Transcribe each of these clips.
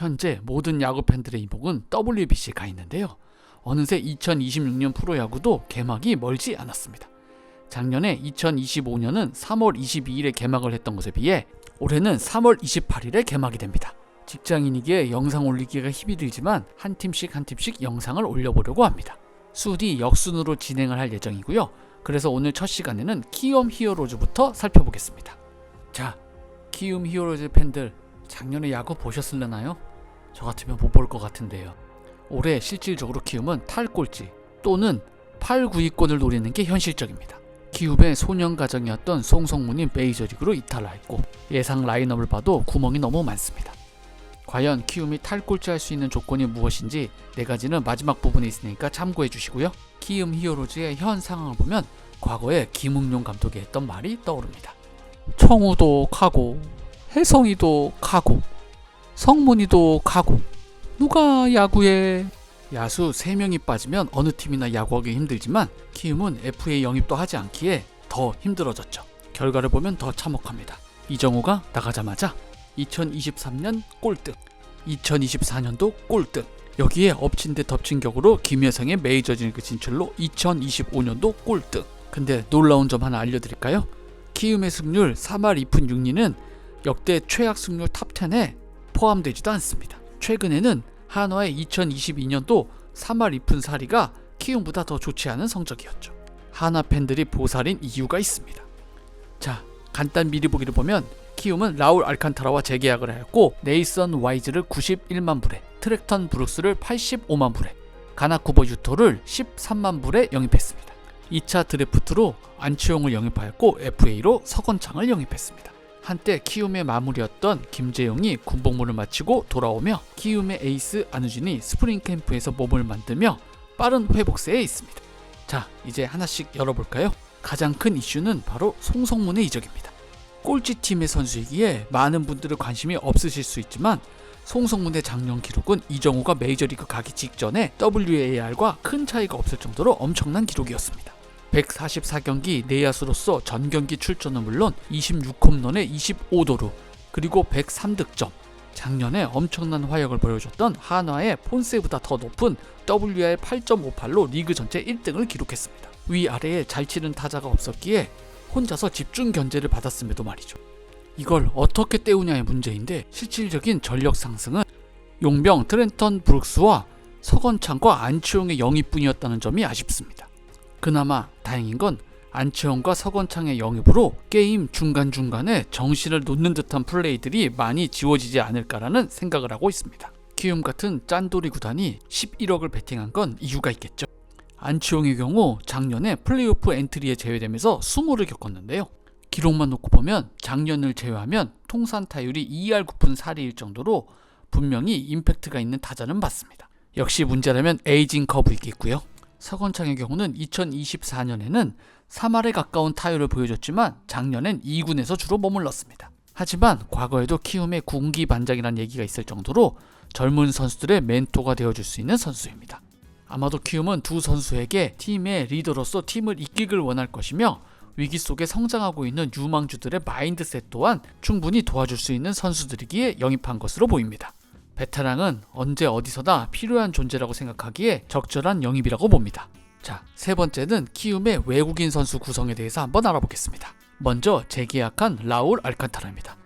현재 모든 야구 팬들의 이목은 WBC에 가 있는데요. 어느새 2026년 프로야구도 개막이 멀지 않았습니다. 작년에 2025년은 3월 22일에 개막을 했던 것에 비해 올해는 3월 28일에 개막이 됩니다. 직장인이기에 영상 올리기가 힘이 들지만 한 팀씩 영상을 올려보려고 합니다. 수디 역순으로 진행을 할 예정이고요. 그래서 오늘 첫 시간에는 키움 히어로즈부터 살펴보겠습니다. 자, 키움 히어로즈 팬들 작년에 야구 보셨을려나요? 저 같으면 못 볼 것 같은데요. 올해 실질적으로 키움은 탈꼴찌 또는 8, 9위권을 노리는 게 현실적입니다. 키움의 소년 가정이었던 송성문이 메이저리그로 이탈했고 예상 라인업을 봐도 구멍이 너무 많습니다. 과연 키움이 탈꼴찌할 수 있는 조건이 무엇인지 4가지는 마지막 부분에 있으니까 참고해 주시고요. 키움 히어로즈의 현 상황을 보면 과거에 김웅룡 감독이 했던 말이 떠오릅니다. 청우도 가고 혜성이도 가고 성문이도 가고 누가 야구에. 야수 3명이 빠지면 어느 팀이나 야구하기 힘들지만 키움은 FA 영입도 하지 않기에 더 힘들어졌죠. 결과를 보면 더 참혹합니다. 이정우가 나가자마자 2023년 꼴등, 2024년도 꼴등, 여기에 엎친 데 덮친 격으로 김여성의 메이저리그 진출로 2025년도 꼴등. 근데 놀라운 점 하나 알려드릴까요? 키움의 승률 3할 2푼 6리는 역대 최악 승률 탑10에 포함되지도 않습니다. 최근에는 한화의 2022년도 3할 2푼 4리가 키움보다 더 좋지 않은 성적이었죠. 한화 팬들이 보살인 이유가 있습니다. 자, 간단 미리 보기를 보면 키움은 라울 알칸타라와 재계약을 하였고 네이선 와이즈를 91만 불에, 트랙턴 브룩스를 85만 불에, 가나쿠버 유토를 13만 불에 영입했습니다. 2차 드래프트로 안치홍을 영입하였고 FA로 서건창을 영입했습니다. 한때 키움의 마무리였던 김재용이 군복무를 마치고 돌아오며 키움의 에이스 안우진이 스프링 캠프에서 몸을 만들며 빠른 회복세에 있습니다. 자, 이제 하나씩 열어볼까요? 가장 큰 이슈는 바로 송성문의 이적입니다. 꼴찌팀의 선수이기에 많은 분들의 관심이 없으실 수 있지만 송성문의 작년 기록은 이정우가 메이저리그 가기 직전에 WAR과 큰 차이가 없을 정도로 엄청난 기록이었습니다. 144경기 내야수로서 전경기 출전은 물론 26홈런에 25도루 그리고 103득점, 작년에 엄청난 화력을 보여줬던 한화의 폰세보다 더 높은 WAR 8.58로 리그 전체 1등을 기록했습니다. 위아래에 잘 치는 타자가 없었기에 혼자서 집중 견제를 받았음에도 말이죠. 이걸 어떻게 때우냐의 문제인데 실질적인 전력 상승은 용병 트렌턴 브룩스와 서건창과 안치홍의 영입뿐이었다는 점이 아쉽습니다. 그나마 다행인 건 안치홍과 서건창의 영입으로 게임 중간중간에 정신을 놓는 듯한 플레이들이 많이 지워지지 않을까라는 생각을 하고 있습니다. 키움 같은 짠돌이 구단이 11억을 베팅한 건 이유가 있겠죠. 안치홍의 경우 작년에 플레이오프 엔트리에 제외되면서 수모를 겪었는데요. 기록만 놓고 보면 작년을 제외하면 통산 타율이 2할 9푼 4리일 정도로 분명히 임팩트가 있는 타자는 맞습니다. 역시 문제라면 에이징 커브이겠고요. 서건창의 경우는 2024년에는 3할에 가까운 타율을 보여줬지만 작년엔 2군에서 주로 머물렀습니다. 하지만 과거에도 키움의 군기반장이라는 얘기가 있을 정도로 젊은 선수들의 멘토가 되어줄 수 있는 선수입니다. 아마도 키움은 두 선수에게 팀의 리더로서 팀을 이끌길 원할 것이며 위기 속에 성장하고 있는 유망주들의 마인드셋 또한 충분히 도와줄 수 있는 선수들이기에 영입한 것으로 보입니다. 베테랑은 언제 어디서나 필요한 존재라고 생각하기에 적절한 영입이라고 봅니다. 자, 세 번째는 키움의 외국인 선수 구성에 대해서 한번 알아보겠습니다. 먼저 재계약한 라울 알칸타라입니다.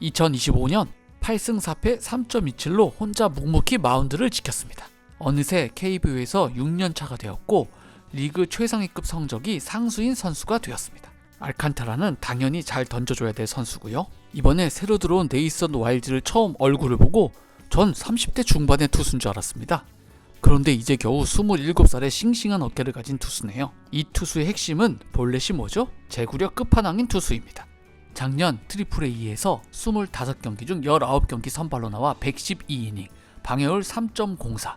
2025년 8승 4패 3.27로 혼자 묵묵히 마운드를 지켰습니다. 어느새 KBO에서 6년차가 되었고 리그 최상위급 성적이 상수인 선수가 되었습니다. 알칸타라는 당연히 잘 던져줘야 될 선수고요. 이번에 새로 들어온 네이선 와일즈를 처음 얼굴을 보고 전 30대 중반의 투수인 줄 알았습니다. 그런데 이제 겨우 27살의 싱싱한 어깨를 가진 투수네요. 이 투수의 핵심은 볼넷이 뭐죠? 제구력 끝판왕인 투수입니다. 작년 트리플 A에서 25경기 중 19경기 선발로 나와 112이닝, 방해율 3.04,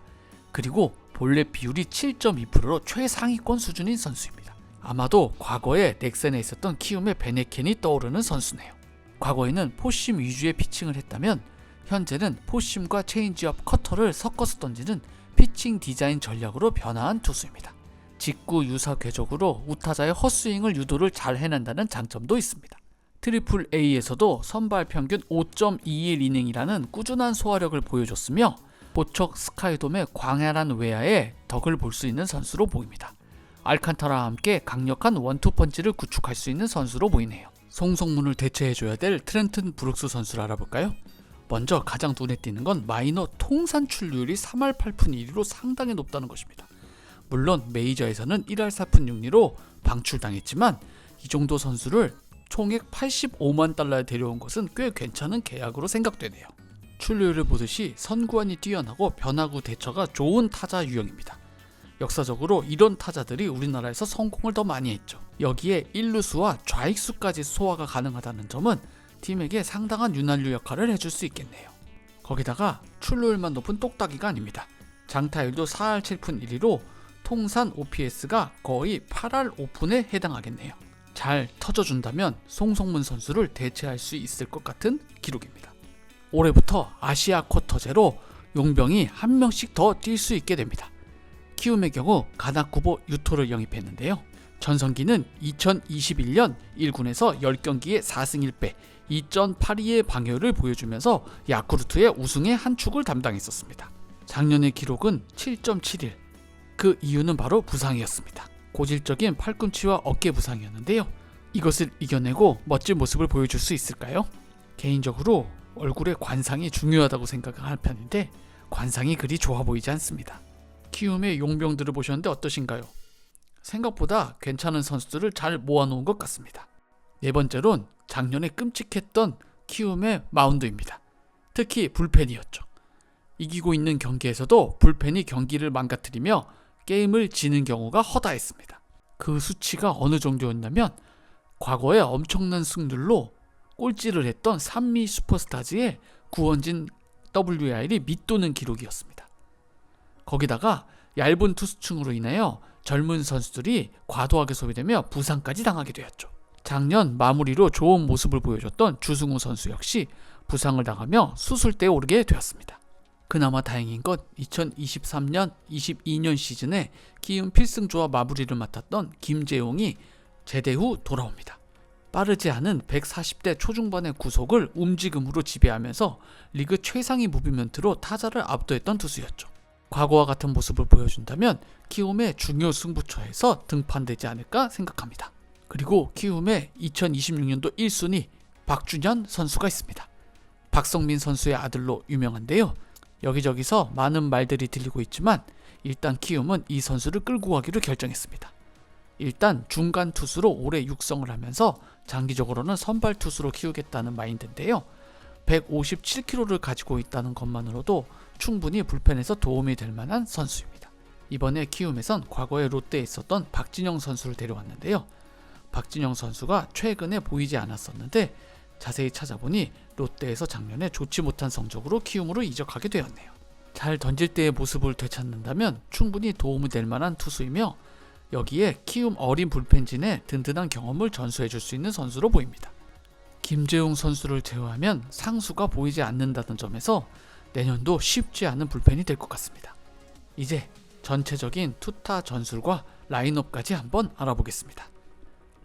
그리고 볼넷 비율이 7.2%로 최상위권 수준인 선수입니다. 아마도 과거에 넥센에 있었던 키움의 베네켄이 떠오르는 선수네요. 과거에는 포심 위주의 피칭을 했다면 현재는 포심과 체인지업, 커터를 섞어서 던지는 피칭 디자인 전략으로 변화한 투수입니다. 직구 유사 궤적으로 우타자의 헛스윙을 유도를 잘 해낸다는 장점도 있습니다. 트리플 A에서도 선발 평균 5.21이닝이라는 꾸준한 소화력을 보여줬으며 보척 스카이돔의 광활한 외야에 덕을 볼 수 있는 선수로 보입니다. 알칸타라와 함께 강력한 원투펀치를 구축할 수 있는 선수로 보이네요. 송성문을 대체해줘야 될 트렌튼 브룩스 선수를 알아볼까요? 먼저 가장 눈에 띄는 건 마이너 통산 출루율이 3할 8푼 1리로 상당히 높다는 것입니다. 물론 메이저에서는 1할 4푼 6리로 방출당했지만 이 정도 선수를 총액 85만 달러에 데려온 것은 꽤 괜찮은 계약으로 생각되네요. 출루율을 보듯이 선구안이 뛰어나고 변화구 대처가 좋은 타자 유형입니다. 역사적으로 이런 타자들이 우리나라에서 성공을 더 많이 했죠. 여기에 1루수와 좌익수까지 소화가 가능하다는 점은 팀에게 상당한 윤활유 역할을 해줄 수 있겠네요. 거기다가 출루율만 높은 똑딱이가 아닙니다. 장타율도 4할 7푼 1리로 통산 OPS가 거의 8할 5푼에 해당하겠네요. 잘 터져준다면 송성문 선수를 대체할 수 있을 것 같은 기록입니다. 올해부터 아시아 쿼터제로 용병이 한 명씩 더 뛸 수 있게 됩니다. 키움의 경우 가나쿠보 유토를 영입했는데요. 전성기는 2021년 1군에서 10경기에 4승 1패 2.82의 방어율을 보여주면서 야쿠르트의 우승의 한 축을 담당했었습니다. 작년의 기록은 7.71. 그 이유는 바로 부상이었습니다. 고질적인 팔꿈치와 어깨 부상이었는데요. 이것을 이겨내고 멋진 모습을 보여줄 수 있을까요? 개인적으로 얼굴의 관상이 중요하다고 생각하는 편인데 관상이 그리 좋아 보이지 않습니다. 키움의 용병들을 보셨는데 어떠신가요? 생각보다 괜찮은 선수들을 잘 모아놓은 것 같습니다. 네 번째론 작년에 끔찍했던 키움의 마운드입니다. 특히 불펜이었죠. 이기고 있는 경기에서도 불펜이 경기를 망가뜨리며 게임을 지는 경우가 허다했습니다. 그 수치가 어느 정도였냐면 과거에 엄청난 승률로 꼴찌를 했던 산미 슈퍼스타즈의 구원진 WR이 밑도는 기록이었습니다. 거기다가 얇은 투수층으로 인하여 젊은 선수들이 과도하게 소비되며 부상까지 당하게 되었죠. 작년 마무리로 좋은 모습을 보여줬던 주승우 선수 역시 부상을 당하며 수술대에 오르게 되었습니다. 그나마 다행인 건 2023년, 22년 시즌에 키움 필승조와 마무리를 맡았던 김재용이 제대 후 돌아옵니다. 빠르지 않은 140대 초중반의 구속을 움직임으로 지배하면서 리그 최상위 무브먼트로 타자를 압도했던 투수였죠. 과거와 같은 모습을 보여준다면 키움의 중요 승부처에서 등판되지 않을까 생각합니다. 그리고 키움의 2026년도 1순위 박준현 선수가 있습니다. 박성민 선수의 아들로 유명한데요. 여기저기서 많은 말들이 들리고 있지만 일단 키움은 이 선수를 끌고 가기로 결정했습니다. 일단 중간 투수로 올해 육성을 하면서 장기적으로는 선발 투수로 키우겠다는 마인드인데요. 157kg를 가지고 있다는 것만으로도 충분히 불펜에서 도움이 될 만한 선수입니다. 이번에 키움에선 과거에 롯데에 있었던 박진영 선수를 데려왔는데요. 박진영 선수가 최근에 보이지 않았었는데 자세히 찾아보니 롯데에서 작년에 좋지 못한 성적으로 키움으로 이적하게 되었네요. 잘 던질 때의 모습을 되찾는다면 충분히 도움이 될 만한 투수이며 여기에 키움 어린 불펜진의 든든한 경험을 전수해 줄 수 있는 선수로 보입니다. 김재웅 선수를 제외하면 상수가 보이지 않는다는 점에서 내년도 쉽지 않은 불펜이 될 것 같습니다. 이제 전체적인 투타 전술과 라인업까지 한번 알아보겠습니다.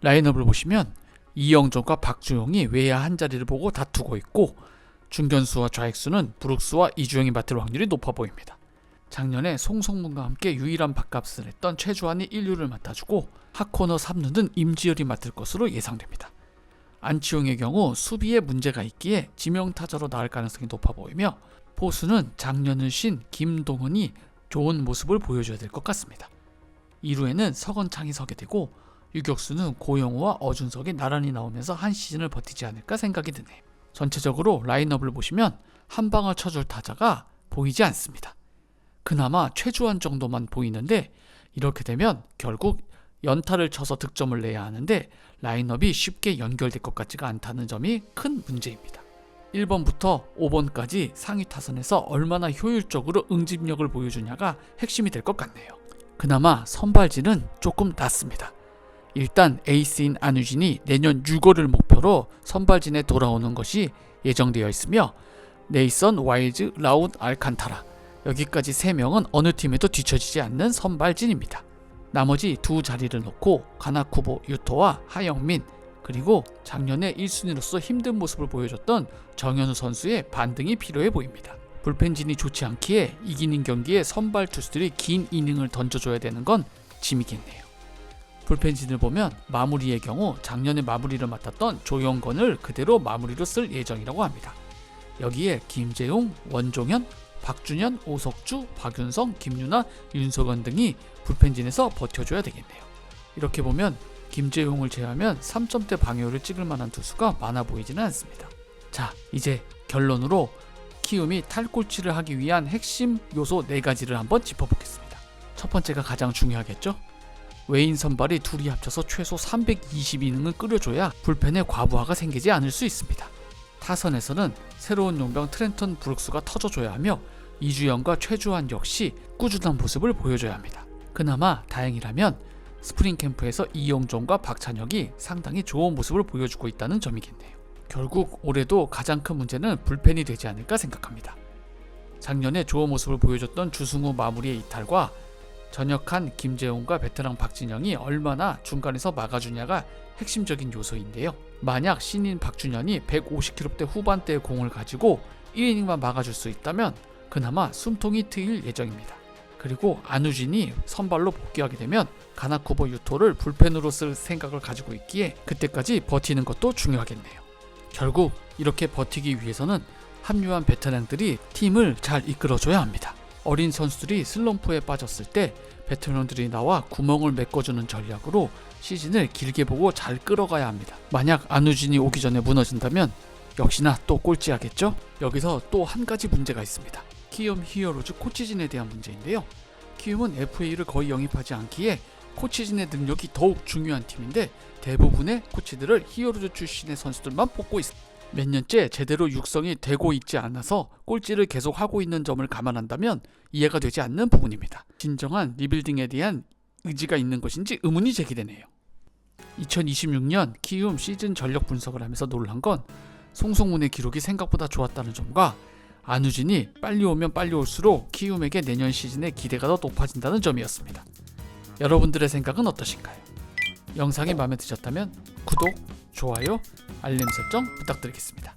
라인업을 보시면 이영종과 박주용이 외야 한 자리를 보고 다투고 있고 중견수와 좌익수는 브룩스와 이주영이 맡을 확률이 높아 보입니다. 작년에 송성문과 함께 유일한 밥값을 했던 최주환이 1루를 맡아주고 핫코너 3루는 임지열이 맡을 것으로 예상됩니다. 안치홍의 경우 수비에 문제가 있기에 지명타자로 나올 가능성이 높아 보이며 포수는 작년을 쉰 김동은이 좋은 모습을 보여줘야 될 것 같습니다. 2루에는 서건창이 서게 되고 유격수는 고영우와 어준석이 나란히 나오면서 한 시즌을 버티지 않을까 생각이 드네요. 전체적으로 라인업을 보시면 한 방을 쳐줄 타자가 보이지 않습니다. 그나마 최주환 정도만 보이는데 이렇게 되면 결국 연타를 쳐서 득점을 내야 하는데 라인업이 쉽게 연결될 것 같지가 않다는 점이 큰 문제입니다. 1번부터 5번까지 상위 타선에서 얼마나 효율적으로 응집력을 보여주냐가 핵심이 될 것 같네요. 그나마 선발진은 조금 낮습니다. 일단 에이스인 안우진이 내년 6월을 목표로 선발진에 돌아오는 것이 예정되어 있으며 네이선 와일즈, 라운 알칸타라 여기까지 3명은 어느 팀에도 뒤처지지 않는 선발진입니다. 나머지 두 자리를 놓고 가나쿠보 유토와 하영민 그리고 작년에 1순위로서 힘든 모습을 보여줬던 정현우 선수의 반등이 필요해 보입니다. 불펜진이 좋지 않기에 이기는 경기에 선발 투수들이 긴 이닝을 던져줘야 되는 건 짐이겠네요. 불펜진을 보면 마무리의 경우 작년에 마무리를 맡았던 조영건을 그대로 마무리로 쓸 예정이라고 합니다. 여기에 김재웅, 원종현, 박준현, 오석주, 박윤성, 김유나, 윤석원 등이 불펜진에서 버텨줘야 되겠네요. 이렇게 보면 김재웅을 제외하면 3점대 방어율을 찍을 만한 투수가 많아 보이지는 않습니다. 자, 이제 결론으로 키움이 탈꼴찌를 하기 위한 핵심 요소 4가지를 한번 짚어보겠습니다. 첫 번째가 가장 중요하겠죠? 외인 선발이 둘이 합쳐서 최소 320이닝을 끓여줘야 불펜에 과부하가 생기지 않을 수 있습니다. 타선에서는 새로운 용병 트렌턴 브룩스가 터져줘야 하며 이주영과 최주환 역시 꾸준한 모습을 보여줘야 합니다. 그나마 다행이라면 스프링 캠프에서 이영종과 박찬혁이 상당히 좋은 모습을 보여주고 있다는 점이겠네요. 결국 올해도 가장 큰 문제는 불펜이 되지 않을까 생각합니다. 작년에 좋은 모습을 보여줬던 주승우 마무리의 이탈과 전역한 김재웅과 베테랑 박진영이 얼마나 중간에서 막아주냐가 핵심적인 요소인데요. 만약 신인 박준현이 150km대 후반대의 공을 가지고 1이닝만 막아줄 수 있다면 그나마 숨통이 트일 예정입니다. 그리고 안우진이 선발로 복귀하게 되면 가나쿠버 유토를 불펜으로 쓸 생각을 가지고 있기에 그때까지 버티는 것도 중요하겠네요. 결국 이렇게 버티기 위해서는 합류한 베테랑들이 팀을 잘 이끌어줘야 합니다. 어린 선수들이 슬럼프에 빠졌을 때 베테랑들이 나와 구멍을 메꿔주는 전략으로 시즌을 길게 보고 잘 끌어가야 합니다. 만약 안우진이 오기 전에 무너진다면 역시나 또 꼴찌하겠죠? 여기서 또 한 가지 문제가 있습니다. 키움 히어로즈 코치진에 대한 문제인데요. 키움은 FA를 거의 영입하지 않기에 코치진의 능력이 더욱 중요한 팀인데 대부분의 코치들을 히어로즈 출신의 선수들만 뽑고 있습니다. 몇 년째 제대로 육성이 되고 있지 않아서 꼴찌를 계속 하고 있는 점을 감안한다면 이해가 되지 않는 부분입니다. 진정한 리빌딩에 대한 의지가 있는 것인지 의문이 제기되네요. 2026년 키움 시즌 전력 분석을 하면서 놀란 건 송성문의 기록이 생각보다 좋았다는 점과 안우진이 빨리 오면 빨리 올수록 키움에게 내년 시즌의 기대가 더 높아진다는 점이었습니다. 여러분들의 생각은 어떠신가요? 영상이 마음에 드셨다면 구독, 좋아요, 알림 설정 부탁드리겠습니다.